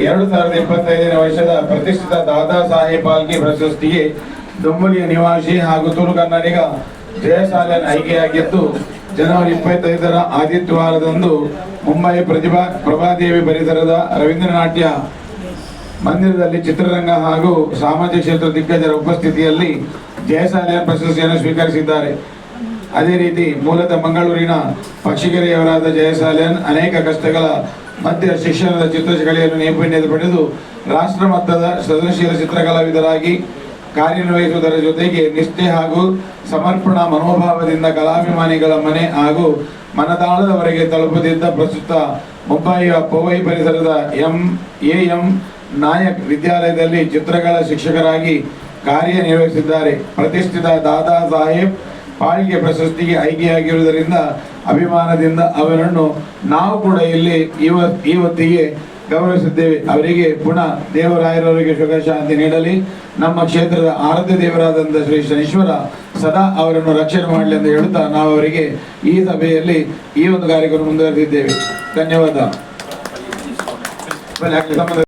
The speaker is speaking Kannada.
2025ನೇ ವರ್ಷದ ಪ್ರತಿಷ್ಠಿತ ದಾದಾ ಸಾಹೇಬ್ ಫಾಲ್ಕೆ ಪ್ರಶಸ್ತಿಗೆ ದೊಂಬಲಿಯ ನಿವಾಸಿ ಹಾಗೂ ತುಳು ಕನ್ನಡಿಗ ಜಯಸಾಲನ್ ಆಯ್ಕೆಯಾಗಿದ್ದು, ಜನವರಿ 25ರ ಆದಿತ್ಯವಾರದಂದು ಮುಂಬೈ ಪ್ರಭಾದೇವಿ ಪರಿಸರದ ರವೀಂದ್ರನಾಟ್ಯ ಮಂದಿರದಲ್ಲಿ ಚಿತ್ರರಂಗ ಹಾಗೂ ಸಾಮಾಜಿಕ ಕ್ಷೇತ್ರ ದಿಗ್ಗಜರ ಉಪಸ್ಥಿತಿಯಲ್ಲಿ ಜಯಸಾಲನ್ ಪ್ರಶಸ್ತಿಯನ್ನು ಸ್ವೀಕರಿಸಿದ್ದಾರೆ. ಅದೇ ರೀತಿ ಮೂಲತಃ ಮಂಗಳೂರಿನ ಪಕ್ಷಿಗೆರೆಯವರಾದ ಜಯಸಾಲನ್ ಅನೇಕ ಕಷ್ಟಗಳ ಮಧ್ಯ ಶಿಕ್ಷಣದ ಚಿತ್ರಕಲೆಯನ್ನು ನೈಪುಣ್ಯತೆ ಪಡೆದು ರಾಷ್ಟ್ರ ಮಟ್ಟದ ಸೃಜನಶೀಲ ಚಿತ್ರಕಲಾವಿದರಾಗಿ ಕಾರ್ಯನಿರ್ವಹಿಸುವುದರ ಜೊತೆಗೆ ನಿಷ್ಠೆ ಹಾಗೂ ಸಮರ್ಪಣಾ ಮನೋಭಾವದಿಂದ ಕಲಾಭಿಮಾನಿಗಳ ಮನೆ ಹಾಗೂ ಮನದಾಳದವರೆಗೆ ತಲುಪುತ್ತಿದ್ದ ಪ್ರಸ್ತುತ ಮುಂಬಯಿಯ ಪೋವೈ ಪರಿಸರದ ಎಂ ನಾಯಕ್ ವಿದ್ಯಾಲಯದಲ್ಲಿ ಚಿತ್ರಕಲಾ ಶಿಕ್ಷಕರಾಗಿ ಕಾರ್ಯನಿರ್ವಹಿಸಿದ್ದಾರೆ. ಪ್ರತಿಷ್ಠಿತ ದಾದಾ ಸಾಹೇಬ್ ಫಾಲ್ಕೆ ಪ್ರಶಸ್ತಿಗೆ ಆಯ್ಕೆಯಾಗಿರುವುದರಿಂದ ಅಭಿಮಾನದಿಂದ ಅವರನ್ನು ನಾವು ಕೂಡ ಇಲ್ಲಿ ಇವತ್ತಿಗೆ ಗೌರವಿಸಿದ್ದೇವೆ. ಅವರಿಗೆ ಪುನಃ ದೇವರಾಯರವರಿಗೆ ಸುಖ ಶಾಂತಿ ನೀಡಲಿ. ನಮ್ಮ ಕ್ಷೇತ್ರದ ಆರಾಧ್ಯ ದೇವರಾದಂಥ ಶ್ರೀ ಶನೀಶ್ವರ ಸದಾ ಅವರನ್ನು ರಕ್ಷಣೆ ಮಾಡಲಿ ಎಂದು ಹೇಳುತ್ತಾ ನಾವು ಅವರಿಗೆ ಈ ಸಭೆಯಲ್ಲಿ ಈ ಒಂದು ಕಾರ್ಯಕ್ರಮ ಮುಂದುವರೆದಿದ್ದೇವೆ. ಧನ್ಯವಾದ.